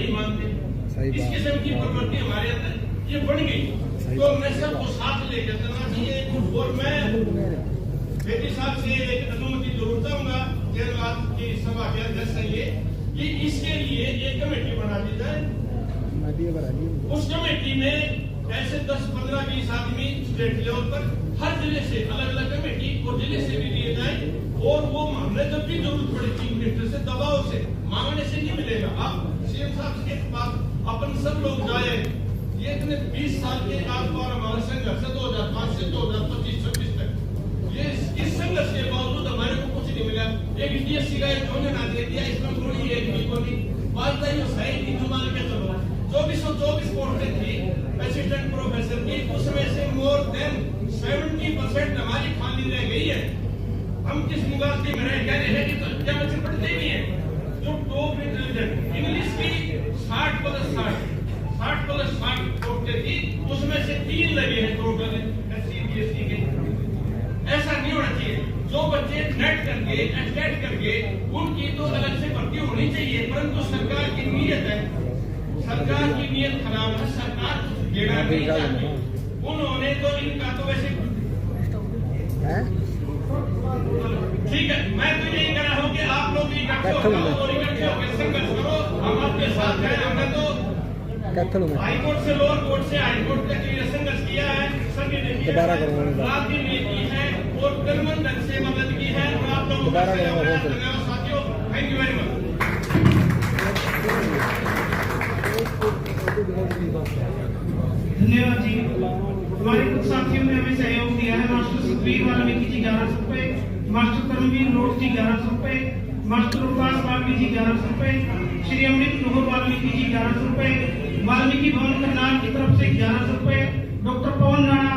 नहीं मानते। इस किस्म की प्रवृत्ति हमारे अंदर ये बढ़ गई। तो मैं सबको साथ लेकर चलना चाहिए। और मैं बेटी साहब से एक अनुमति जरूर चाहूंगा, केरल की सभा के अध्यक्ष है ये, कि इसके लिए एक कमेटी बना दी जाए। उस कमेटी में ऐसे 10, 15, 20 आदमी स्टेट लेवल पर हर जिले से अलग अलग कमेटी और जिले से भी लिए जाए। और वो मामले जब भी जरूरत पड़े चीफ मिनिस्टर से दबाव से मांगने से नहीं मिलेगा। आप सीएम साहब के पास अपन सब लोग जाए। ये इतने 20 साल के आसपास हमारा संघर्ष 2005 से 2025-26 तक, ये इस संघर्ष के बावजूद हमारे को कुछ नहीं मिला। एक डीएससी का एक ना दे दिया, इसमें थोड़ी एक भी कोई बात नहीं सही नहीं जुमान के चलो 2424 पोस्टें थी असिस्टेंट प्रोफेसर की, उसमें से मोर देन 70% हमारी खाली रह गई है। हम किस मुकाबले में रह गए हैं कि तो क्या बच्चे पढ़ते नहीं है। जो टॉप इंटेलिजेंट इंग्लिश की 60+60 पोस्टें थी, उसमें से 3 लगे हैं टोटल सीबीएसई के। ऐसा नहीं होना चाहिए। जो बच्चे नेट करके एटेट करके उनकी तो अलग से भर्ती होनी चाहिए, परंतु सरकार की नीयत है, सरकार की नीयत खराब है। सरकार देना नहीं चाहती। उन्होंने तो इनका तो वैसे ठीक है। मैं तो यही कह रहा हूँ कि आप लोग इकट्ठे होकर संघर्ष करो, हम आपके साथ हैं। हमने तो हाई कोर्ट से लोअर कोर्ट से हाई कोर्ट तक ये संघर्ष किया है, सभी ने रात दिन ये की है और कर्मन ढंग से मदद की है। और आप लोगों का धन्यवाद साथियों, थैंक यू वेरी मच। धन्यवाद जी। हमारे कुछ साथियों ने हमें सहयोग दिया है। मास्टर सुखबीर वाल्मीकि जी 1100 रुपए, मास्टर कर्मवीर नोट जी 1100 रुपए, मास्टर उपास वाल्मीकि जी 1100 रुपए, श्री अमृत नोहर वाल्मीकि जी 1100 रुपए, वाल्मीकि भवन करनाल की तरफ से 1100 रुपए, डॉक्टर पवन राणा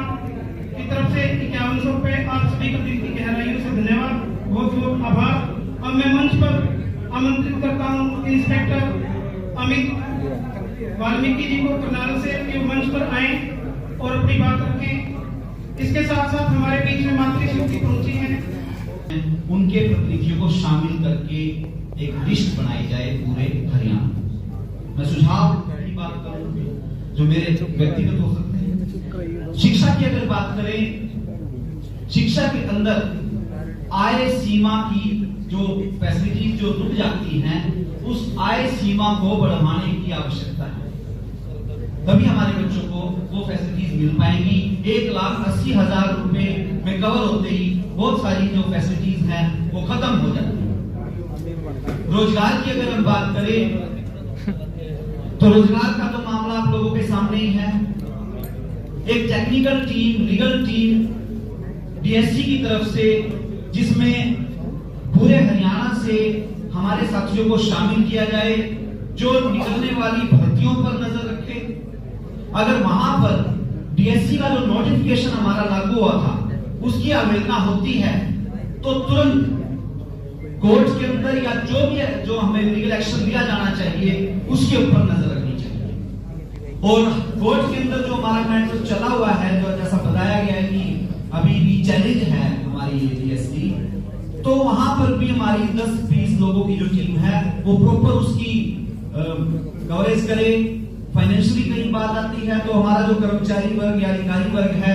की तरफ से 5100 रुपए। आप सभी को दिल की गहराइयों से धन्यवाद, बहुत बहुत आभार। अब मैं मंच पर आमंत्रित करता हूँ इंस्पेक्टर अमित वाल्मीकि जी को करनाल से कि मंच पर आए और अपनी बात रखें। इसके साथ साथ हमारे बीच में मातृशक्ति पहुंची है, उनके प्रतिनिधियों को शामिल करके एक लिस्ट बनाई जाए पूरे हरियाणा। मैं सुझाव की बात करूं जो मेरे व्यक्तिगत हो सकते हैं। शिक्षा की अगर बात करें, शिक्षा के अंदर आय सीमा की जो फैसिलिटीज जो रुक जाती हैं, उस आय सीमा को बढ़ाने की आवश्यकता है। तभी हमारे बच्चों को वो फैसिलिटीज मिल पाएंगी। 1,80,000 रुपए में कवर होते ही बहुत सारी जो फैसिलिटीज हैं वो खत्म हो जाती है। रोजगार की अगर हम बात करें तो रोजगार का तो मामला आप लोगों के सामने ही है। एक technical team, legal team DSC की तरफ से, जिसमें पूरे हरियाणा से हमारे साथियों को शामिल किया जाए, जो निकलने वाली भर्तियों पर नजर रखे। अगर वहां पर डीएससी का जो नोटिफिकेशन हमारा लागू हुआ था उसकी अवहेलना होती है तो तुरंत कोर्ट के अंदर या जो भी है, जो हमें लीगल एक्शन लिया जाना चाहिए उसके ऊपर नजर रखनी चाहिए। और कोर्ट के अंदर जो हमारा मैटर चला हुआ है, जो जैसा बताया गया है कि अभी भी चैलेंज है हमारी डीएससी, तो वहां पर भी हमारी 10-20 लोगों की जो टीम है वो प्रॉपर उसकी कवरेज करे। फाइनेंशियली कहीं बात आती है तो हमारा जो कर्मचारी वर्ग या अधिकारी वर्ग है,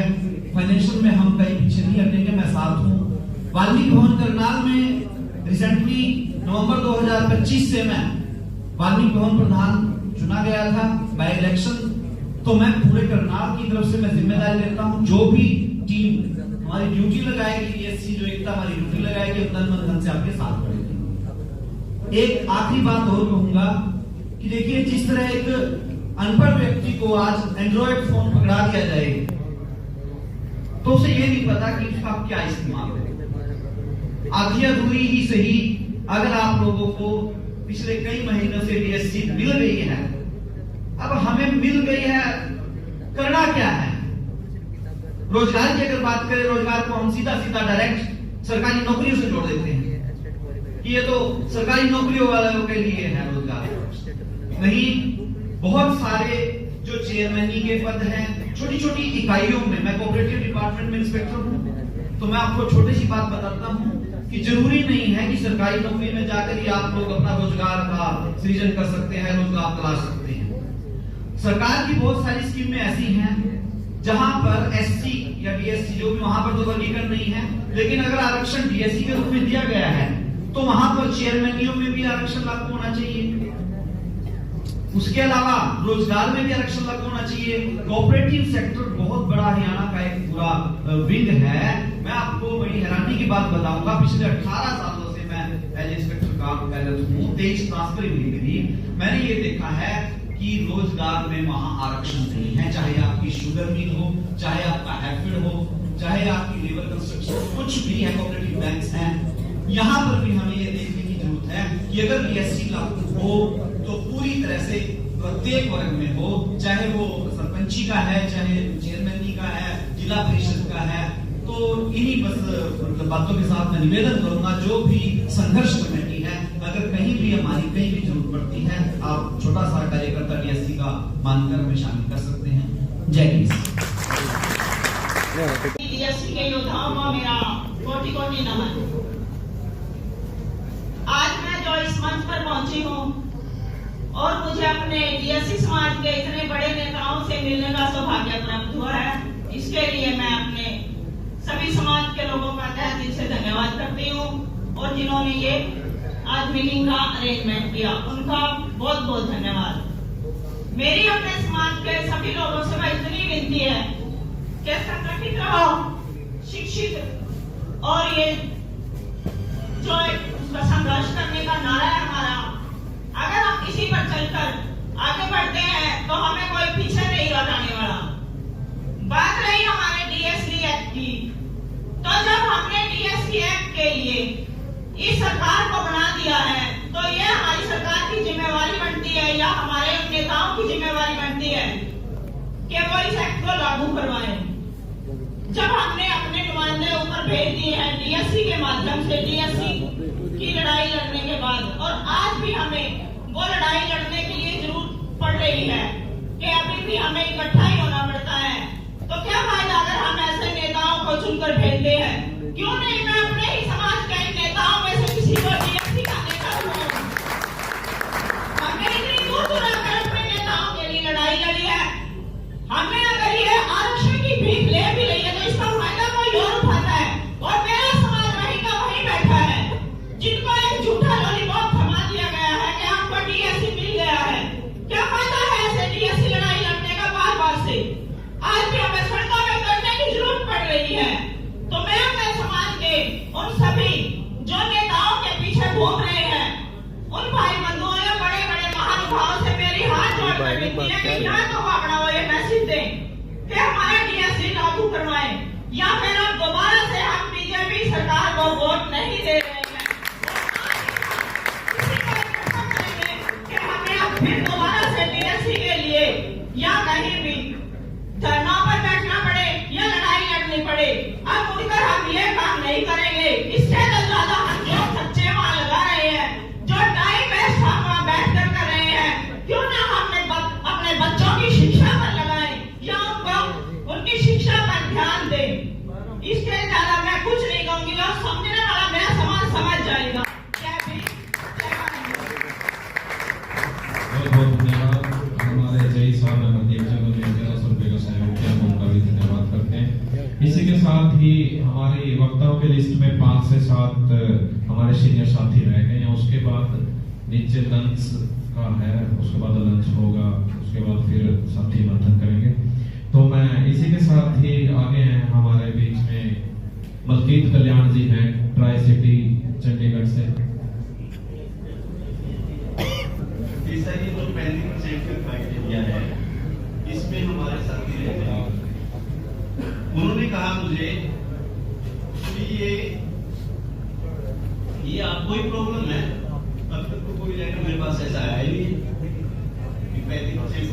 फाइनेंशियल में हम कहीं पीछे नहीं हटेंगे। मैं साथ हूँ। वाल्मीकि भवन करनाल में रिसेंटली नवंबर 2025 से मैं वाल्मीकि भवन प्रधान चुना गया था बाय इलेक्शन। तो मैं पूरे करनाल की तरफ से मैं जिम्मेदारी लेता हूँ। जो भी टीम हमारी ड्यूटी लगाएगी, डीएससी जो एकता हमारी ड्यूटी लगाएगी, तन मन धन से आपके साथ पड़ेगी। एक आखिरी बात और कहूंगा कि देखिए, जिस तरह एक अनपढ़ व्यक्ति को आज एंड्रॉइड फोन पकड़ा दिया जाए तो उसे ये नहीं पता कि इसका क्या इस्तेमाल है। आधी अधूरी ही सही, अगर आप लोगों को पिछले कई महीनों से डीएससी मिल गई है, अब हमें मिल गई है, करना क्या है? रोजगार की अगर बात करें, रोजगार को हम सीधा सीधा डायरेक्ट सरकारी नौकरियों से जोड़ देते हैं कि ये तो सरकारी नौकरियों वालों के लिए है रोजगार। नहीं, बहुत सारे जो चेयरमैनी के पद हैं छोटी छोटी इकाइयों में, मैं कोऑपरेटिव डिपार्टमेंट में इंस्पेक्टर हूं, तो मैं आपको छोटी सी बात बताता हूं कि जरूरी नहीं है कि सरकारी नौकरी में जाकर ही आप लोग अपना रोजगार का सृजन कर सकते हैं, रोजगार तलाश सकते हैं। सरकार की बहुत सारी स्कीमें ऐसी हैं जहां पर एससी या बीएससी जो भी, वहां पर तो वर्गीकरण नहीं है, लेकिन अगर आरक्षण डीएससी के रूप में दिया गया है तो वहां पर चेयरमैनियों में भी आरक्षण लागू होना चाहिए। उसके अलावा रोजगार में भी आरक्षण लागू होना चाहिए। कोऑपरेटिव सेक्टर बहुत बड़ा हरियाणा का एक पूरा विंग है। मैं आपको बड़ी हैरानी की बात बताऊंगा, पिछले 18 सालों से मैं एज इंस्पेक्टर काम कर रहा हूँ, 23 ट्रांसफर मिली मेरी, मैंने ये देखा है कि रोजगार में वहां आरक्षण नहीं है। चाहे आपकी शुगर मिल हो, चाहे आपका हैफिड हो, चाहे आपकी लेबर कंस्ट्रक्शन, कुछ भी है, कोऑपरेटिव बैंक्स हैं, यहाँ पर भी हमें ये देखने की जरूरत है कि अगर बीएससी लागू हो तो पूरी तरह से प्रत्येक वर्ग में हो, चाहे वो सरपंची का है, चाहे चेयरमैनी का है, जिला परिषद का है। तो इन्हीं बस बातों के साथ मैं निवेदन करूंगा, जो भी संघर्ष कमेटी है, अगर कहीं भी हमारी कहीं भी जरूरत पड़ती है, आप छोटा सा कार्यकर्ता डीएससी का मानकर हमें शामिल कर सकते हैं। जय हिंद। डीएससी के योद्धाओं को मेरा कोटि कोटि नमन। आज मैं जो इस मंच पर पहुंची हूँ और मुझे अपने डीएससी समाज के इतने बड़े नेताओं से मिलने का सौभाग्य प्राप्त हुआ है, इसके लिए मैं अपने सभी समाज के लोगों का तहे दिल से धन्यवाद करती हूँ। और जिन्होंने ये आज मीटिंग का अरेंजमेंट किया, उनका बहुत बहुत धन्यवाद। मेरी अपने समाज के सभी लोगों से मैं इतनी विनती है कि संगठित रहो, शिक्षित, और ये जो उसका संघर्ष करने का नारा है हमारा, अगर हम इसी पर चलकर आगे बढ़ते हैं तो हमें कोई पीछे नहीं हटाने वाला। बात रही हमारे डीएससी एक्ट की, तो जब हमने डीएससी एक्ट के लिए इस सरकार को बना दिया है, तो ये हमारी सरकार की जिम्मेवारी बनती है या हमारे नेताओं की जिम्मेवारी बनती है कि वो इस एक्ट को लागू करवाएं। जब हमने अपने नुमाइंदे ऊपर भेज दिए हैं डीएससी के माध्यम से, डीएससी की लड़ाई लड़ने के बाद, और आज भी हमें वो लड़ाई लड़ने के लिए जरूरत पड़ रही है कि अभी भी हमें इकट्ठा ही होना पड़ता है। तो क्या फायदा अगर हम ऐसे नेताओं को चुनकर भेजते हैं? क्यों नहीं मैं अपने ही समाज के नेताओं में से किसी को डीएससी का नेता हूँ। हमने इतनी दूर दूर आकर अपने नेताओं के लिए लड़ाई लड़ी है। हमने अगर ये आरक्षण की भीख ले भी ली है तो इसका फायदा कोई और उठाता है, और मेरा समाज वहीं का वहीं बैठा है, जिनको एक झूठा लॉलीपॉप थमा दिया गया है कि आपको डीएससी मिल गया है। क्या फायदा है ऐसे डीएससी लड़ाई लड़ने का बार बार से? आज भी हमें सड़कों में करने की जरूरत पड़ रही है। तो मैं अपने समाज के उन सभी जो नेताओं के पीछे घूम रहे हैं, उन भाई बंधुओं या बड़े बड़े महानुभावों से मेरी हाथ जोड़कर विनती है कि या तो अपना वो ये मैसेज दें कि हमारा डीएससी लागू करवाएं, या फिर अब दोबारा से हम बीजेपी सरकार को वोट नहीं दे रहे हैं। कि हमें अब फिर दोबारा से डीएससी के लिए या कहीं भी धरना पर बैठना पड़े या लड़ाई लड़नी पड़े, अब उठकर हम ये काम नहीं करेंगे। इससे तो ज्यादा हम जो सच्चे वहां लगा रहे हैं, जो टाइम वेस्ट हम वहां बैठकर कर रहे हैं, क्यों ना हम अपने बच्चों की शिक्षा पर लगाएं या उनको उनकी शिक्षा पर ध्यान दें। इसके ज्यादा मैं कुछ नहीं कहूंगी, और समझने वाला मेरा समाज समझ जाएगा। बहुत बहुत धन्यवाद। हमारे जय साहब नवदीप जी ने 1100 रुपए का सहयोग किया, उनका भी धन्यवाद करते हैं। इसी के साथ ही हमारी वक्ताओं के लिस्ट में 5 से 7 हमारे सीनियर साथी रह गए हैं। उसके बाद नीचे लंच का है, उसके बाद लंच होगा, उसके बाद फिर साथी मंथन करेंगे। तो मैं इसी के साथ ही आगे हैं हमारे बीच में मलकीत कल्याण जी हैं, ट्राई सिटी चंडीगढ़ से। जैसा कि जो पेंडिंग चेक का क्राइटेरिया है, इसमें हमारे साथी रहते हैं, उन्होंने कहा मुझे कि ये आपको ही प्रॉब्लम है। अब तक तो कोई लेटर मेरे पास ऐसा आया ही नहीं कि पेंडिंग चेक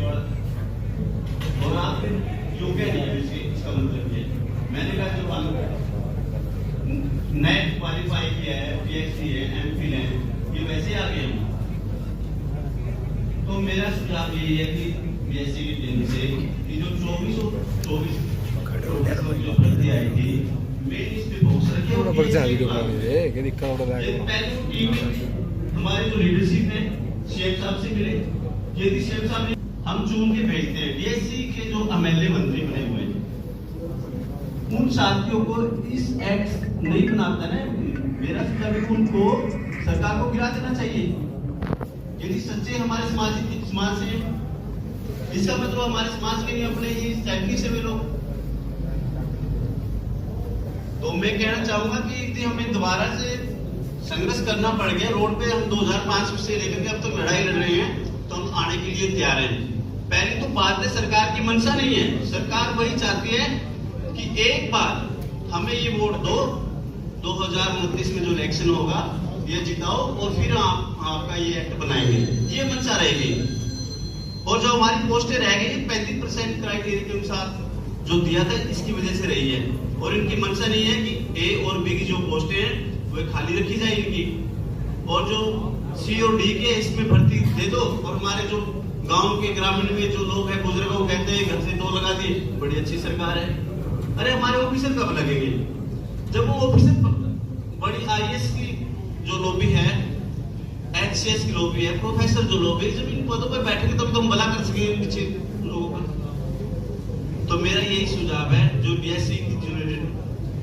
और आप योग्य नहीं है, इसका मतलब ये। मैंने कहा जो नेट क्वालिफाई किया है, पीएचडी है, एमफिल है, ये वैसे आ गए हैं। तो मेरा सुझाव ये है कि बीएससी की टीम से कि जो 24 जो भर्ती आई थी मेन इस पे फोकस रखे थोड़ा बढ़ जा वीडियो बनाने दे कि दिक्कत उड़ा ये रहा पहले टीम हमारी जो लीडरशिप है शेख साहब से मिले। यदि शेख साहब ने हम चुन के भेजते हैं डीएससी के जो एमएलए मंत्री बने हुए हैं, उन साथियों को इस एक्ट नहीं बनाता ना, मेरा सुझाव है उनको सरकार को गिरा देना चाहिए। यदि सच्चे हमारे समाज से इसका मतलब हमारे समाज के नहीं, अपने ये सैकड़ी से मिलो। तो मैं कहना चाहूंगा कि यदि हमें दोबारा से संघर्ष करना पड़ गया, रोड पे हम 2005 से लेकर के अब तक लड़ाई लड़ रहे हैं, तो हम आने के लिए तैयार हैं। पहली तो बात है सरकार की मंशा नहीं है, सरकार वही चाहती है कि एक बार हमें ये वोट दो, 2029 में जो इलेक्शन होगा ये जिताओ और फिर आपका ये एक्ट बनाएंगे, ये मंशा रहेगी। और जो हमारी पोस्टें रह गई 35% क्राइटेरिया के अनुसार जो दिया था, इसकी वजह से रही है। और इनकी मंशा नहीं है कि ए और बी की जो पोस्टें हैं वो खाली रखी जाए इनकी, और जो सी और डी के इसमें भर्ती दे दो। और हमारे जो गांव के ग्रामीण में जो लोग हैं बुजुर्ग, वो कहते हैं घर से 2 लगा दी, बड़ी अच्छी सरकार है। अरे हमारे ऑफिसर कब लगेंगे? जब वो ऑफिसर बड़ी आईएएस की जो लॉबी है, एचसीएस की लॉबी है, प्रोफेसर जो लॉबी है, जब इन पदों पर बैठेंगे तब तो हम भला कर सकेंगे पीछे लोगों का। तो मेरा यही सुझाव है, जो डीएससी की जो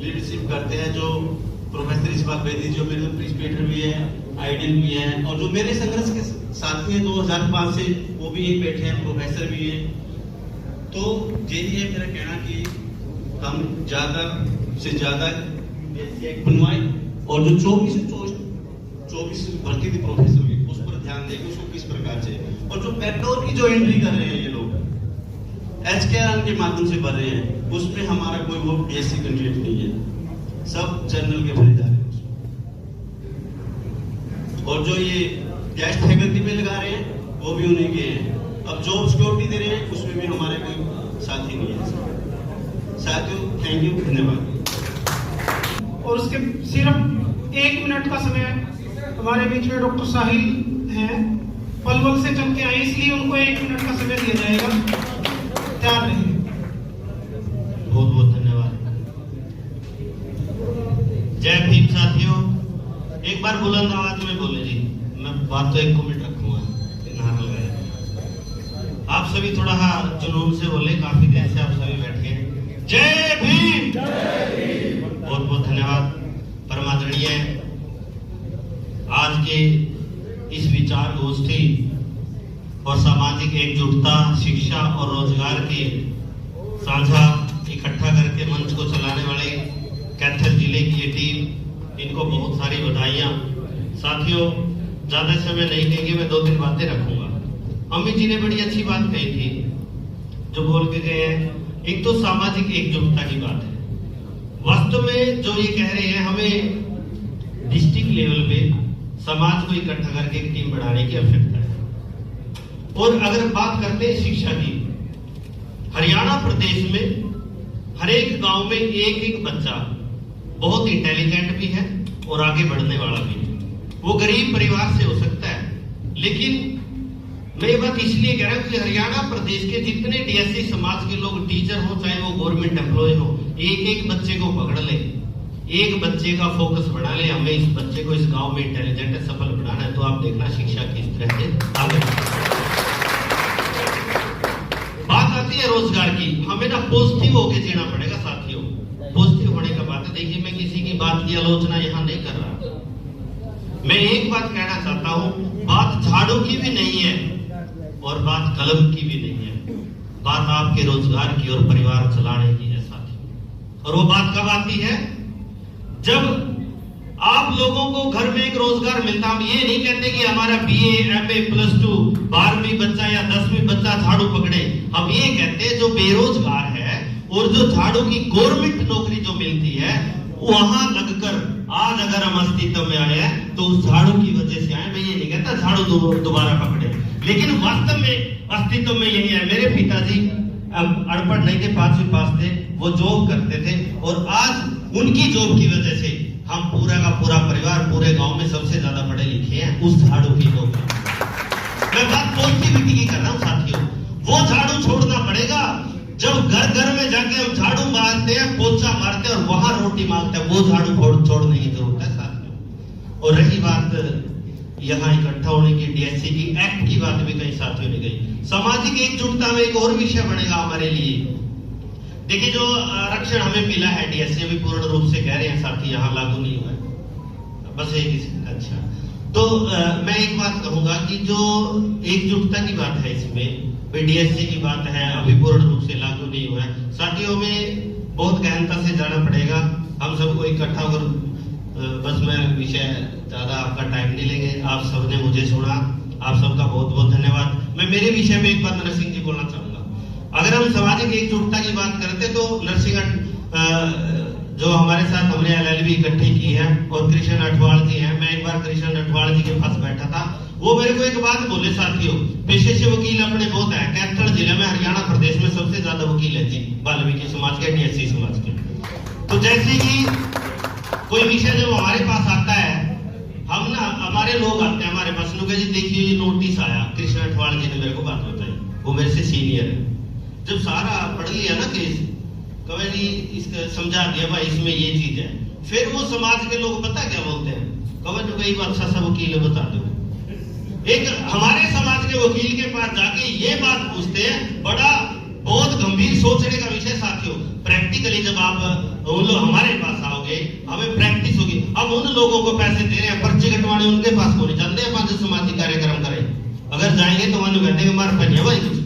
लीडरशिप करते हैं, जो प्रोफेसर इस्बाल बेदी जो मेरे प्रिंसिपल भी है, आइडियल भी है, और जो मेरे संघर्ष के साथी हैं 2005 से, वो भी यही बैठे हैं, प्रोफेसर भी हैं। तो यही है मेरा कहना कि हम ज्यादा से ज्यादा बनवाएं, और जो 24 भर्ती थी प्रोफेसर की, उस पर ध्यान दें उसको किस प्रकार से। और जो पेट्रोल की जो एंट्री कर रहे हैं ये लोग एचकेआर के माध्यम से भर रहे हैं, उसमें हमारा कोई वो डीएससी कैंडिडेट नहीं है, सब जनरल के भरे जा रहे हैं। और जो ये गैस फैकल्टी में लगा रहे हैं वो भी उन्हीं के हैं। अब जॉब सिक्योरिटी दे रहे हैं, उसमें भी हमारे कोई साथी नहीं है। साथियों थैंक यू, धन्यवाद। और उसके सिर्फ 1 मिनट का समय हमारे बीच में डॉक्टर साहिल हैं, पलवल से चल के आए, इसलिए उनको 1 मिनट का समय दिया जाएगा, तैयार रहिए। बहुत बहुत धन्यवाद। जय भीम साथियों, एक बार बुलंद आवाज में बोले जी, मैं बात तो 1 मिनट रखूंगा, नारा लगाए। आप सभी थोड़ा जुनून से बोले, काफी देर से आप सभी बैठे हैं। जय भीम। बहुत बहुत धन्यवाद। परमादरणीय आज के इस विचार गोष्ठी और सामाजिक एकजुटता, शिक्षा और रोजगार की साझा इकट्ठा करके मंच को चलाने वाले कैथल जिले की ये टीम, इनको बहुत सारी बधाइयां। साथियों ज्यादा समय नहीं लेंगे, मैं 2-3 बातें रखूंगा। अमित जी ने बड़ी अच्छी बात कही थी जो बोल के गए हैं। एक तो सामाजिक एकजुटता की बात है। वास्तव में जो ये कह रहे हैं, हमें डिस्ट्रिक्ट लेवल पे समाज को इकट्ठा करके एक टीम बनाने की आवश्यकता है। और अगर बात करते हैं शिक्षा की, हरियाणा प्रदेश में हर एक गांव में एक बच्चा बहुत इंटेलिजेंट भी है और आगे बढ़ने वाला भी है। वो गरीब परिवार से हो सकता है, लेकिन मैं ये बात इसलिए कह रहा हूं कि हरियाणा प्रदेश के जितने डीएससी समाज के लोग, टीचर हो चाहे वो गवर्नमेंट एम्प्लॉय हो, एक बच्चे को पकड़ ले, एक बच्चे का फोकस बढ़ा ले, हमें इस बच्चे को इस गांव में इंटेलिजेंट सफल बनाना है, तो आप देखना शिक्षा किस तरह से आगे। बात आती है रोजगार की, हमें ना पॉजिटिव होके जीना पड़ेगा साथियों। पॉजिटिव होने का बात है, देखिए मैं किसी की बात की आलोचना यहाँ नहीं कर रहा, मैं एक बात कहना चाहता हूँ, बात झाड़ू की भी नहीं है और बात कलम की भी नहीं है, बात आपके रोजगार की और परिवार चलाने की है साथी। और वो बात कब आती है? जब आप लोगों को घर में एक रोजगार मिलता। हम ये नहीं कहते कि हमारा BA, MA, +2, 12वीं बच्चा या 10वीं बच्चा झाड़ू पकड़े। हम ये कहते हैं जो बेरोजगार है और जो झाड़ू की गवर्नमेंट नौकरी जो मिलती है, वहां लगकर आज अगर हम अस्तित्व में आए हैं तो उस झाड़ू की वजह से आए। मैं ये नहीं कहता झाड़ू दोबारा पकड़े, लेकिन वास्तव में अस्तित्व में यही है। मेरे पिताजी अनपढ़ नहीं थे, 5वीं पास थे, वो जॉब करते थे और आज उनकी जॉब की वजह से हम पूरा का पूरा परिवार पूरे गांव में सबसे ज्यादा पढ़े लिखे हैं उस झाड़ू की नौकरी। मैं बात पॉजिटिविटी की कर रहा हूं साथियों। वो झाड़ू छोड़ना पड़ेगा जब घर घर में जाके हम झाड़ू मारते हैं, पोछा मारते हैं और वहां रोड रोटी मांगता है वो झाड़ू छोड़ने की जरूरत है साथियों। और रही बात यहाँ इकट्ठा होने की, डीएससी की एक्ट की बात भी कई साथियों ने कही। सामाजिक एकजुटता में एक और विषय बनेगा हमारे लिए। देखिए जो आरक्षण हमें मिला है, डीएससी अभी पूर्ण रूप से कह रहे हैं साथी यहाँ लागू नहीं हुआ है, बस एक अच्छा। तो मैं एक बात कहूंगा कि जो एकजुटता की बात है इसमें, डीएससी की बात है, अभी पूर्ण रूप से लागू नहीं हुआ है साथियों, में बहुत गहनता से जाना पड़ेगा हम सबको इकट्ठा होकर। बस मैं विषय ज्यादा आपका टाइम नहीं लेंगे, आप सबने मुझे सुना, आप सबका बहुत बहुत धन्यवाद। मैं मेरे विषय में एक बात नरसिंह जी बोलना चाहूंगा। अगर हम सामाजिक एकजुटता की बात करते तो नरसिंह जो हमारे साथ हमने एलएलबी इकट्ठी की है और कृष्ण अठवाल जी हैं, मैं एक बार कृष्ण अठवाल जी के पास बैठा था, वो मेरे को एक बात बोले साथियों, पेशे से वकील अपने बहुत है, कैथल जिले में हरियाणा प्रदेश में सबसे ज्यादा वकील है जी वाल्मीकि समाज के, डीएससी समाज के। तो जैसे कि कोई विषय जब हमारे पास आता है, हम ना हमारे लोग आते हैं हमारे पास, जी देखिए ये नोटिस आया, कृष्ण अठवाल जी ने मेरे को बात बताई, वो मेरे से सीनियर है। जब सारा पढ़ लिया ना केस, कहे जी इसका समझा दिया भाई इसमें ये चीज है, फिर वो समाज के लोग पता क्या बोलते हैं, कहे जो कई बात अच्छा सा वकील है बता दो। एक हमारे समाज के वकील के पास जाके ये बात पूछते हैं, बड़ा बहुत गंभीर सोचने का विषय साथियों। प्रैक्टिकली जब आप उन लोग हमारे पास आओगे, हमें प्रैक्टिस होगी। अब उन लोगों को पैसे दे रहे हैं, पर्ची कटवाने उनके पास को नहीं चलते हैं, पांच सामाजिक कार्यक्रम करें, अगर जाएंगे तो वहां कहते हैं हमारे पैसे भाई कुछ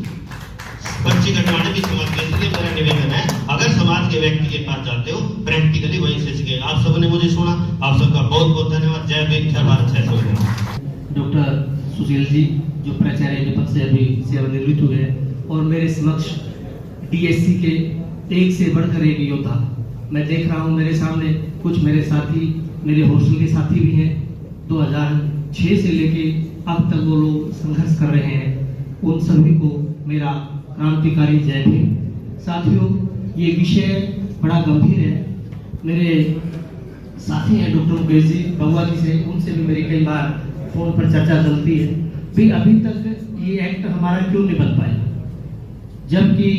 पर्ची कटवाने भी समाज के, इसलिए मेरा निवेदन है अगर समाज के व्यक्ति के पास जाते हो प्रैक्टिकली वहीं से सीखे। आप सबने मुझे सुना, आप सबका बहुत बहुत धन्यवाद। जय भीम, जय भारत, जय संविधान। डॉक्टर सुशील जी जो प्राचार्य के पद से अभी सेवानिवृत्त हुए हैं और मेरे समक्ष डीएससी के एक से बढ़कर एक योद्धा मैं देख रहा हूं मेरे सामने। कुछ मेरे साथी, मेरे हॉस्टल के साथी भी हैं, 2006 से लेके अब तक वो लोग संघर्ष कर रहे हैं। उन सभी को मेरा क्रांतिकारी जय भीम। साथियों ये विषय बड़ा गंभीर है। मेरे साथी हैं डॉक्टर मुकेश जी बउआ जी से, उनसे भी मेरी कई बार फोन पर चर्चा चलती है भी अभी तक ये एक्ट हमारा क्यों नहीं बन पाया, जबकि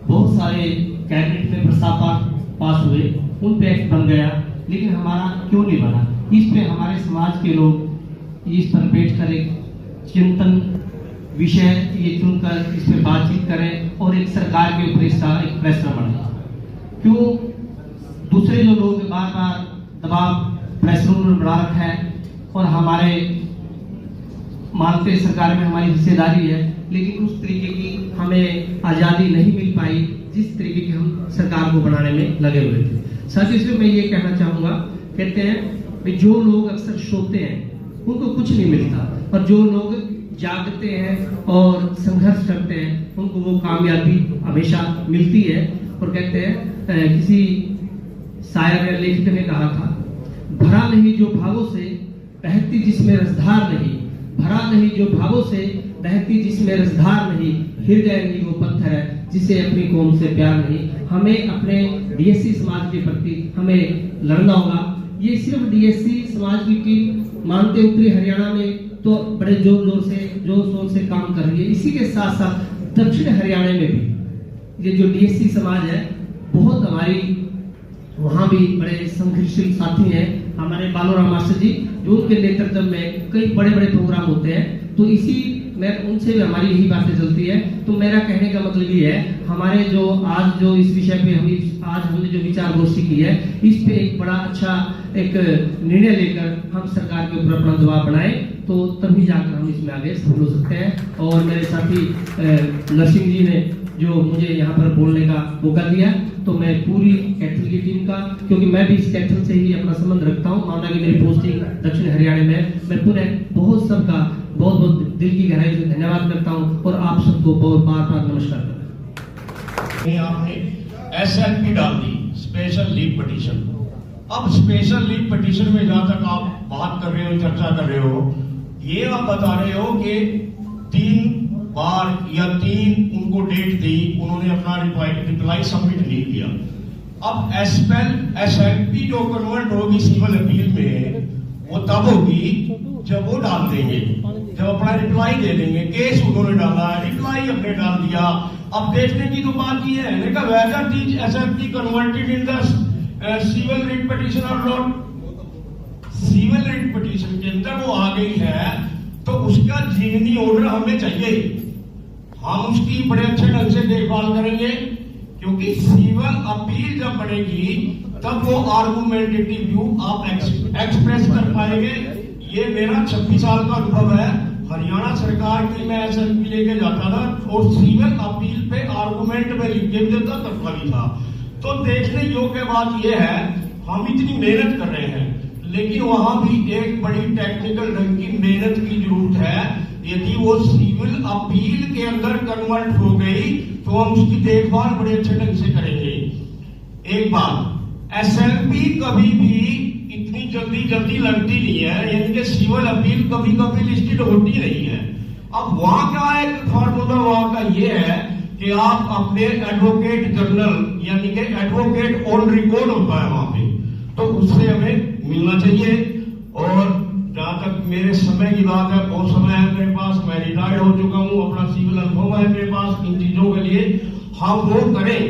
बहुत सारे कैबिनेट में प्रस्ताव पास हुए, उन पे एक्ट बन गया, लेकिन हमारा क्यों नहीं बना। इस पे हमारे समाज के लोग इस पर बैठकर एक चिंतन विषय ये चुनकर इस पे बातचीत करें और एक सरकार के ऊपर इसका एक प्रेशर बने। क्यों दूसरे जो लोग बार बार दबाव प्रेशर में बढ़ा रखा है और हमारे मानते सरकार में हमारी हिस्सेदारी है, लेकिन उस तरीके की हमें आजादी नहीं मिल पाई जिस तरीके की हम सरकार को बनाने में लगे हुए थे। साथ ही इसमें मैं ये कहना चाहूंगा, कहते हैं कि जो लोग अक्सर सोते हैं उनको कुछ नहीं मिलता, और जो लोग जागते हैं और संघर्ष करते हैं उनको वो कामयाबी हमेशा मिलती है। और कहते हैं किसी शायर या लेखक ने कहा था, भरा नहीं जो भावों से बहती जिसमें रसधार नहीं, भरा नहीं जो भावों से बहती जिसमें रसधार नहीं, हृदय नहीं वो पत्थर है जिसे अपनी कौम से प्यार नहीं। हमें अपने डीएससी समाज के प्रति हमें लड़ना होगा। ये सिर्फ डीएससी समाज की टीम मानते उत्तरी हरियाणा में तो बड़े जोर शोर से काम कर रही है, इसी के साथ साथ दक्षिण हरियाणा में भी ये जो डीएससी समाज है बहुत हमारी वहाँ भी बड़े संघर्षशील साथी हैं। हमारे बालोराम मास्टर जी जो उनके नेतृत्व में कई बड़े बड़े प्रोग्राम होते हैं, तो इसी में उनसे भी हमारी यही बातें चलती है। तो मेरा कहने का मतलब ये है, हमारे जो आज जो इस विषय पे हमने जो विचार गोष्ठी की है, इस पे एक बड़ा अच्छा एक निर्णय लेकर हम सरकार के ऊपर अपना दबाव बनाए, तो तभी जाकर हम इसमें आगे सफल हो सकते हैं। और मेरे साथी नरसिंह जी ने जो मुझे यहाँ पर बोलने का मौका दिया, तो मैं पूरी कैथल की टीम का, क्योंकि मैं भी इस कैथल से ही अपना संबंध रखता हूँ, माना कि मेरी पोस्टिंग दक्षिण हरियाणा में, मैं पूरे बहुत सबका बहुत बहुत दिल की गहराई से धन्यवाद करता हूँ और आप सबको बहुत बार बार नमस्कार करता हूँ। आपने एसएलपी डाल दी, स्पेशल लीव पिटीशन। अब स्पेशल लीव पिटीशन में जहां तक आप बात कर रहे हो, चर्चा कर रहे हो, ये आप बता रहे हो कि 3 बार या 3 उनको डेट दी, उन्होंने अपना रिप्लाई सबमिट नहीं किया। अब एसएलपी जो कन्वर्ट होगी सिविल अपील में, वो तब होगी जब वो डाल देंगे, जब अपना रिप्लाई दे देंगे। केस उन्होंने डाला, रिप्लाई अपने डाल दिया। अब देखने की तो बात ये है whether these SLP converted in the civil writ petition और लॉ सिविल रिट पिटीशन के अंदर वो आ गई है तो उसका जीवनी ऑर्डर हमें चाहिए। हम उसकी बड़े अच्छे ढंग से देखभाल करेंगे, क्योंकि सिविल अपील जब बनेगी तब वो आर्गुमेंटेटिव व्यू आप एक्सप्रेस कर पाएंगे। ये मेरा 26 साल का अनुभव है। हरियाणा सरकार की मैं एसएलपी लेके जाता था और सिविल अपील पे आर्गुमेंट में लिख के देता तब भी था। तो देखने योग्य बात यह है, हम इतनी मेहनत कर रहे हैं लेकिन वहां भी एक बड़ी टेक्निकल ढंग की मेहनत की जरूरत है। यदि वो सिविल अपील के अंदर कन्वर्ट हो गई तो हम उसकी देखभाल बड़े अच्छे ढंग से करेंगे। एक बात, एसएलपी कभी भी इतनी जल्दी लगती नहीं है, यानी कि सिविल अपील कभी लिस्टेड होती नहीं है। अब वहां का एक फॉर्मूला वहां का ये है कि आप अपने एडवोकेट जनरल यानी कि एडवोकेट ऑन रिकॉर्ड होता है वहां पे, तो उससे हमें मिलना चाहिए। और जहां तक मेरे समय की बात है, बहुत समय है मेरे पास, मैं रिटायर्ड हो चुका हूं, अपना सिविल अनुभव है मेरे पास इन चीजों के लिए, हम वो करें।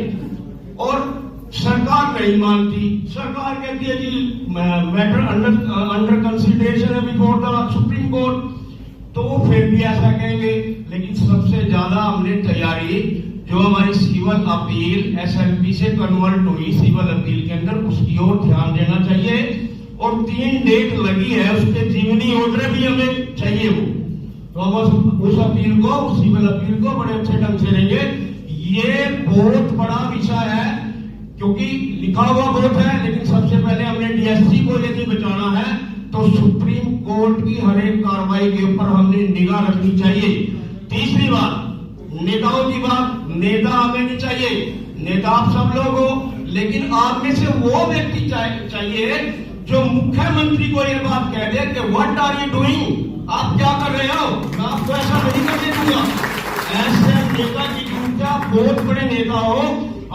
और सरकार नहीं मानती, सरकार कहती है कि मैटर अंडर कंसिडरेशन है बिफोर द सुप्रीम कोर्ट, तो वो फिर भी ऐसा कहेंगे। लेकिन सबसे ज्यादा हमने तैयारी जो हमारी सिविल अपील एसएलपी से कन्वर्ट हुई सिविल अपील के अंदर, उसकी ओर ध्यान देना चाहिए। और 3 डेट लगी है, उसके जीवनी ऑर्डर भी हमें चाहिए वो, तो हम उस अपील को, उस सिविल अपील को बड़े अच्छे ढंग से लेंगे। ये बहुत बड़ा विषय है क्योंकि लिखा हुआ बहुत है, लेकिन सबसे पहले हमने डीएससी को यदि बचाना है तो सुप्रीम कोर्ट की हर एक कार्रवाई के ऊपर हमने निगाह रखनी चाहिए। तीसरी बात, नेताओं की बात, नेता हमें नहीं चाहिए, नेता आप सब लोग हो, लेकिन आप में से वो व्यक्ति चाहिए जो मुख्यमंत्री को ये बात कह दे कि व्हाट आर यू डूइंग, आप क्या कर रहे हो, मैं आपको ऐसा नहीं करने दूंगा। ऐसे नेता की जरूरत, बहुत बड़े नेता हो,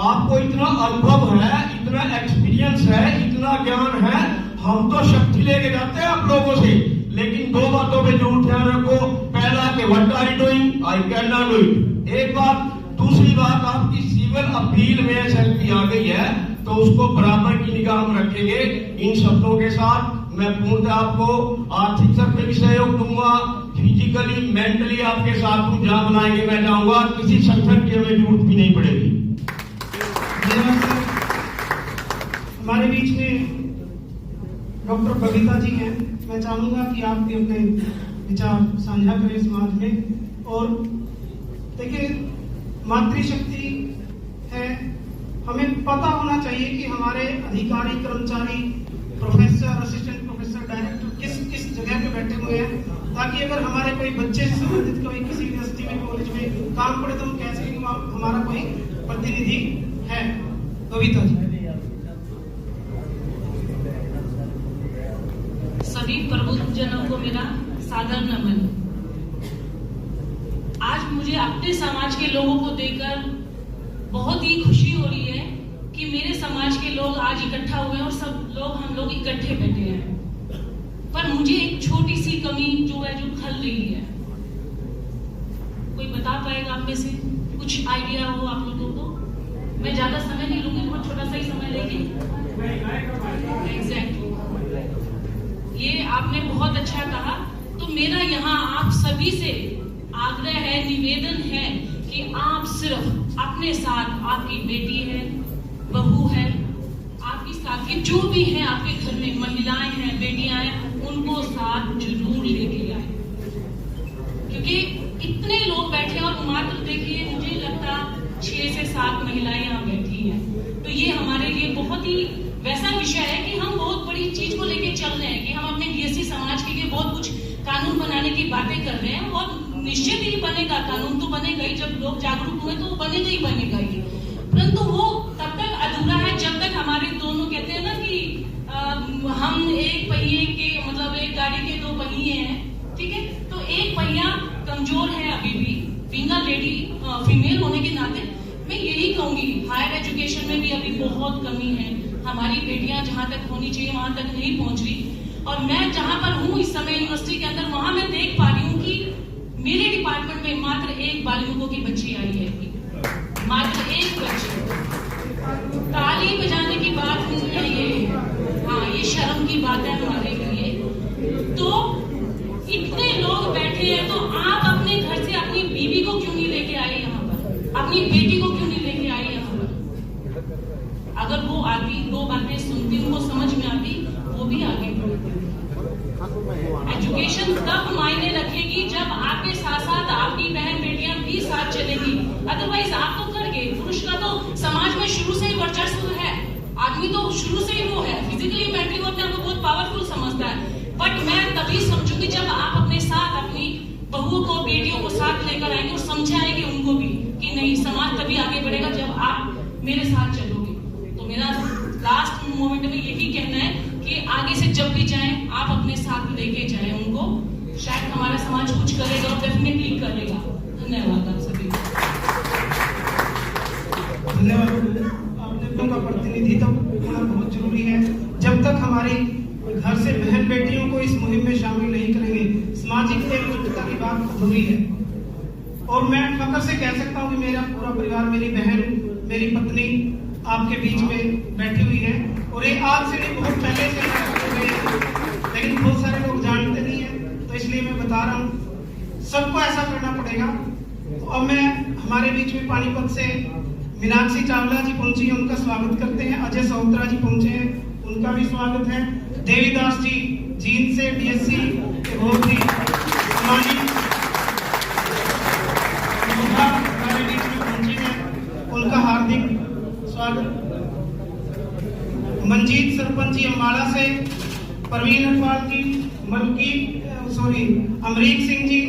आपको इतना अनुभव है, इतना एक्सपीरियंस है, इतना ज्ञान है, हम तो शक्ति लेके जाते हैं आप लोगों से, लेकिन 2 बातों पे जरूर ध्यान रखो। पहला कि what are you doing, I can not do it, एक बात। दूसरी बात, आपकी सिविल अपील में एसएलपी आ गई है तो उसको बराबर की निगाह हम रखेंगे। इन शब्दों के साथ मैं पूर्णतः आपको आर्थिक स्तर पे भी सहयोग दूंगा, फिजिकली मेंटली आपके साथ हूं, जहां बुलाएंगे मैं जाऊंगा, किसी संगठन की हमें जरूरत भी नहीं पड़ेगी। हमारे बीच में डॉक्टर बबीता जी हैं, मैं चाहूंगा कि आप भी अपने विचार साझा करें समाज में। और देखिए, मातृशक्ति है, हमें पता होना चाहिए कि हमारे अधिकारी, कर्मचारी, प्रोफेसर, असिस्टेंट प्रोफेसर, डायरेक्टर किस जगह पे बैठे हुए हैं, ताकि अगर हमारे कोई बच्चे से संबंधित कोई किसी यूनिवर्सिटी में, कॉलेज में काम पड़े तो हम कह सकें कि हमारा कोई प्रतिनिधि है। कविता जी। सभी प्रबुद्ध जनों को मेरा सादर नमन। आज मुझे अपने समाज के लोगों को देखकर बहुत ही खुशी हो रही है कि मेरे समाज के लोग आज इकट्ठा हुए हैं और सब लोग, हम लोग इकट्ठे बैठे हैं। पर मुझे एक छोटी सी कमी जो है, जो खल रही है, कोई बता पाएगा आप में से? कुछ आइडिया हो आप लोगों को? मैं ज्यादा समय नहीं लूंगी, बहुत छोटा सा ही समय लेंगे। एग्जैक्टली, ये आपने बहुत अच्छा कहा। तो मेरा यहाँ आप सभी से आग्रह है, निवेदन है कि आप सिर्फ अपने साथ, आपकी बेटी है, बहू है, आपकी साथी जो भी है, आपके घर में महिलाएं हैं, बेटियां हैं, उनको साथ जरूर लेके आए, क्योंकि इतने लोग बैठे और मात्र देखिए, मुझे लगता 6 से 7 महिलाएं यहाँ बैठी हैं। तो ये हमारे लिए बहुत ही वैसा विषय है कि हम बहुत बड़ी चीज को लेके चल रहे हैं कि हम अपने डीएससी समाज के लिए बहुत कुछ कानून बनाने की बातें कर रहे हैं, और निश्चित ही बनेगा, कानून तो बनेगा ही, जब लोग जागरूक हुए तो वो बनेगा ही बनेगा ही। परंतु वो तब तक अधूरा है जब तक हमारे दोनों, कहते हैं ना कि हम एक पहिए के, मतलब एक गाड़ी के 2 पहिए हैं, ठीक है, तो एक पहिया कमजोर है अभी भी, बीइंग अ लेडी, फीमेल होने के नाते मैं यही कहूंगी, हायर एजुकेशन में भी अभी बहुत कमी है, हमारी बेटियां जहां तक होनी चाहिए वहां तक नहीं पहुंच रही। और मैं जहां पर हूं इस समय यूनिवर्सिटी के अंदर, वहां मैं देख पा रही हूँ कि मेरे डिपार्टमेंट में मात्र 1 बालिगों की बच्ची आई है, मात्र 1 बच्ची। ताली बजाने की बात नहीं है, बात है हमारे लिए। तो इतने लोग बैठे हैं, तो आप अपने घर से अपनी बीवी को क्यों नहीं लेके आए यहाँ पर, अपनी बेटी को क्यों नहीं लेके आए यहाँ पर? अगर वो आती, दो बातें सुनती, उनको समझ में आती, वो भी आगे बढ़ती। एजुकेशन तब मायने रखेगी जब आपके साथ साथ आपकी बहन बेटियां भी साथ चलेगी। अदरवाइज आप तो कर गए। पुरुष का तो समाज में शुरू से ही वर्चस्व है, आदमी तो शुरू से ही वो है, फिजिकली मेंटली वो अपने आप को बहुत पावरफुल समझता है। बट मैं तभी समझूंगी जब आप अपने साथ अपनी बहुओं को, बेटियों को साथ लेकर आएंगे और समझाएंगे उनको भी कि नहीं, समाज तभी आगे बढ़ेगा जब आप मेरे साथ चलोगे। तो मेरा लास्ट मोमेंट में यही कहना है कि आगे से जब भी जाएं आप अपने साथ लेके जाएं उनको, शायद हमारा समाज कुछ करेगा और डेफिनेटली करेगा। धन्यवाद आप सभी। धन्यवाद। आप लोगों का प्रतिनिधित्व होना बहुत जरूरी है। जब तक हमारी घर से बहन बेटियों को इस मुहिम में शामिल नहीं करेंगे, सामाजिक एकजुटता की बात अधूरी है। और मैं फख्र से कह सकता हूँ कि मेरा पूरा परिवार, मेरी बहन, मेरी पत्नी आपके बीच में बैठी हुई है। और ये आज से नहीं, बहुत पहले से लेकिन बहुत सारे लोग जानते नहीं है, तो इसलिए मैं बता रहा हूँ, सबको ऐसा करना पड़ेगा। तो अब मैं हमारे बीच में पानीपत से मीनाक्षी चावला जी पहुंची हैं, उनका स्वागत करते हैं। अजय सहोत्रा जी पहुंचे हैं, उनका भी स्वागत है। देवीदास जी जींद से डीएससी बहुत ही सम्मानित हमारे बीच में पहुंचे हैं, उनका हार्दिक स्वागत। मंजीत सरपंच जी अम्बाड़ा से, परवीन अटवाल जी, अमरीक सिंह जी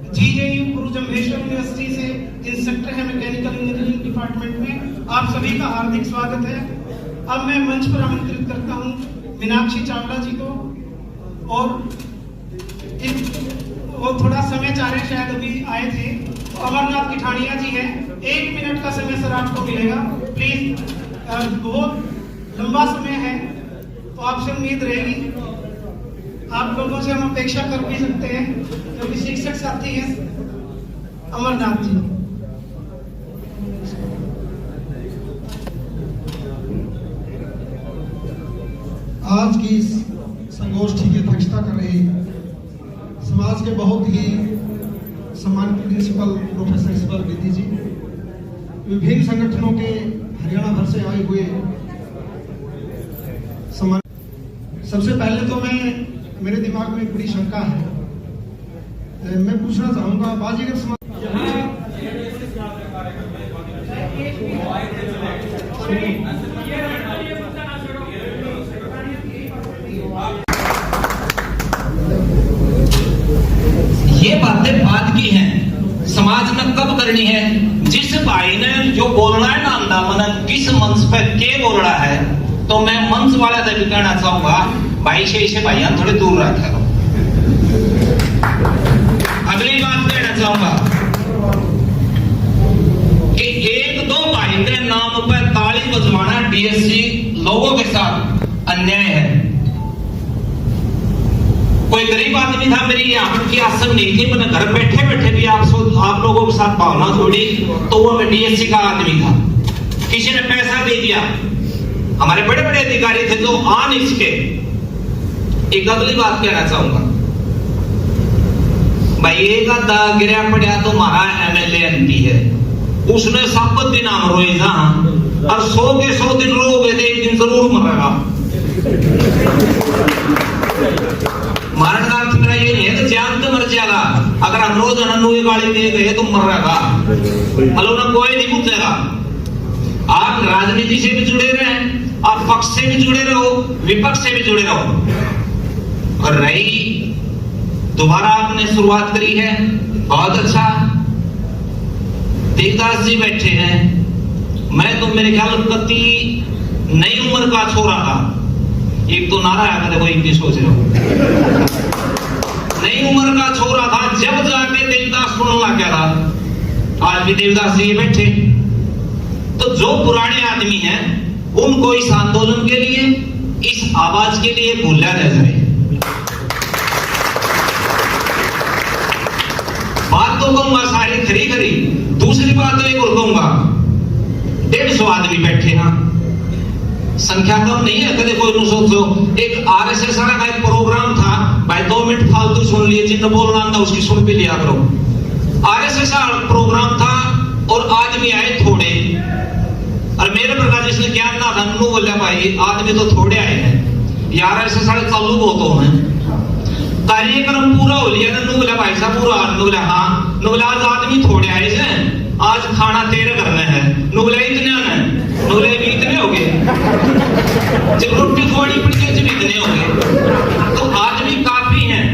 जीजेयू गुरु जम्भेश्वर यूनिवर्सिटी से इंस्ट्रक्टर है मैकेनिकल इंजीनियरिंग डिपार्टमेंट में, आप सभी का हार्दिक स्वागत है। अब मैं मंच पर आमंत्रित करता हूं मीनाक्षी चावला जी को, और वो थोड़ा समय चाह रहे, शायद अभी आए थे। तो अमरनाथ किठानिया जी हैं, 1 मिनट का समय सर आपको मिलेगा प्लीज। बहुत लंबा समय है तो आपसे उम्मीद रहेगी, आप लोगों से हम अपेक्षा कर भी सकते हैं क्योंकि शिक्षक साथी हैं अमरनाथ जी। आज की इस संगोष्ठी की अध्यक्षता कर रहे समाज के बहुत ही सम्मानित प्रिंसिपल प्रोफेसर इसबर विधि जी, विभिन्न संगठनों के हरियाणा भर से आए हुए सम्मान। सबसे पहले तो मेरे दिमाग में बड़ी शंका है, मैं पूछना चाहूंगा बाजीगर समाज ये बातें बात की हैं, समाज में कब करनी है। जिस भाई ने जो बोलना है ना अंदामन किस मंच पे के बोल रहा है, तो मैं मंच वाला से भी कहना चाहूंगा, भाई से भाइयां थोड़े दूर रखा करो। अगली बात कहना चाहूंगा कि 1-2 भाई के नाम पर ताली बजवाना डीएससी लोगों के साथ अन्याय है। कोई गरीब आदमी था, मेरी यहाँ की आसन नहीं थी, मैंने घर बैठे बैठे भी आप लोगों के साथ भावना जोड़ी, तो वो मैं डीएससी का आदमी था। किसी ने पैसा दे दिया, हमारे बड़े बड़े अधिकारी थे जो आ नहीं सके। एक अगली बात कहना चाहूंगा, भाई एक आधा गिरा पड़ा तो हमारा एमएलए एमपी है, उसने साबत दिन नाम रोए जहां, और 100 के 100 दिन रोगे तो एक दिन जरूर मरेगा। मरण का अर्थ मेरा ये नहीं है कि जान तो मर जाएगा, अगर हम रोज अनन्नू गाली दे गए तो मर रहेगा, मतलब ना कोई नहीं पूछेगा। आप राजनीति से भी जुड़े रहे, आप पक्ष से भी जुड़े रहो, विपक्ष से भी जुड़े रहो। और रही दोबारा आपने शुरुआत करी है, बहुत अच्छा। देवदास जी बैठे हैं, मैं तो मेरे ख्याल कति नई उम्र का छोरा था, एक तो नारा है, देखो इनकी सोच रहे हो, नई उम्र का छोरा था जब जाके देवदास सुनने लग गया था। आज भी देवदास जी बैठे, तो जो पुराने आदमी हैं उनको इस आंदोलन के लिए, इस आवाज के लिए भूला न जाए। बात तो कहूंगा सारी खरी खरी, दूसरी बात तो एक और कहूंगा, 150 आदमी बैठे हैं, संख्या कम नहीं है। कदे कोई सोचो एक आरएसएस का एक प्रोग्राम था भाई, 2 मिनट फालतू सुन लिए, जिन्हें बोलना था उसकी सुन भी लिया करो। आरएसएस का प्रोग्राम था और आदमी आए थोड़े, और मेरे प्रकार जिसने क्या ना था नू बोलिया भाई आदमी तो थोड़े आए हैं यार, ऐसे साढ़े चालू बहुत हो हैं, कार्यक्रम पूरा हो लिया ना, नू बोला भाई साहब पूरा, नू बोला हाँ, नू बोला आज आदमी थोड़े आए हैं, आज खाना तेरे घर में है, नू बोला इतने आना है, नू बोला भी इतने हो गए, जब रोटी थोड़ी पड़ी है जब इतने हो गए, तो आदमी काफी हैं।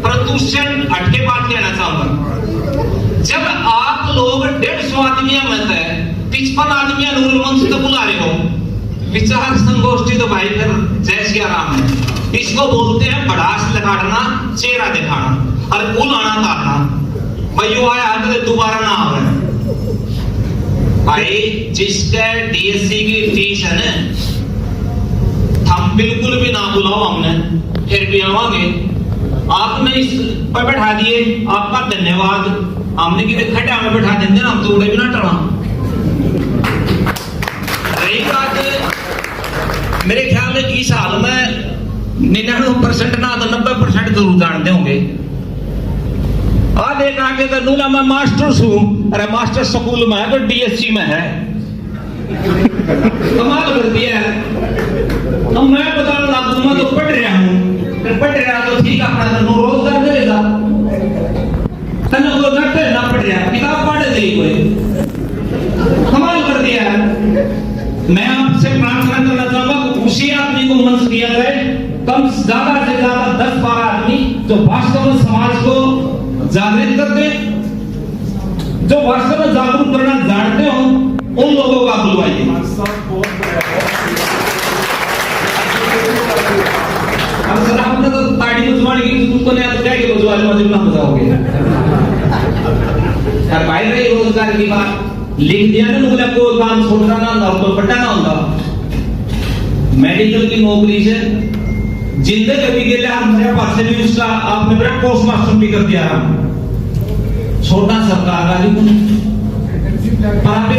परंतु उससे हटके बात कहना चाहूंगा, जब आप लोग 150 आदमियों में थे, 55 आदमियां नूर मंच तो बुला रहे हो, विचार संगोष्ठी तो भाई फिर जय श्री राम है। इसको बोलते हैं भड़ास लगाना, चेहरा दिखाना और बुलाना तारना, भाई यो आया तो दोबारा ना आवे। भाई जिसके डीएससी की फीस है ना, हम बिल्कुल भी ना बुलाओ, हमने फिर भी आवांगे। आपने इस पर बैठा दिए, आपका धन्यवाद। हमने कि खड्डा में बैठा देंगे ना, हम तो उड़े भी ना टड़ा। रही बात मेरे ख्याल में इस हाल में 99% ना तो 90% जरूर जानते होंगे। देखा के तो नूला मैं मास्टर हूँ, अरे मास्टर स्कूल में है तो डीएससी में है, कमाल कर दिया है। तो मैं बताने लगा मैं तो पढ़ रहा हूँ, पढ़ रहा तो ठीक अपना तो रोजगार मिलेगा, तने को डॉक्टर ना पढ़ रहा, किताब पढ़ दे कोई, कमाल कर दिया है। मैं आपसे प्रार्थना करना चाहूंगा कि उसी आदमी को मंच दिया जाए, कम ज्यादा से ज्यादा 10-12 आदमी जो वास्तव में समाज को जागृत करते, जो वास्तव में जागरूक करना जानते हो, उन लोगों का बुलवाइए। अब सर आपने तो ताड़ी बुझवाने की उसको नहीं आता, क्या बुझवाने में जितना बुझाओगे यार। भाई रही रोजगार की बात लिख दिया ना, बोला कोई काम छोड़ना ना होता, कोई पट्टा ना होता। मेडिकल की नौकरी से जिंदगी के लिए हमारे पास से भी उसका आपने मेरा पोस्ट मास्टर भी कर दिया, छोटा सरकार का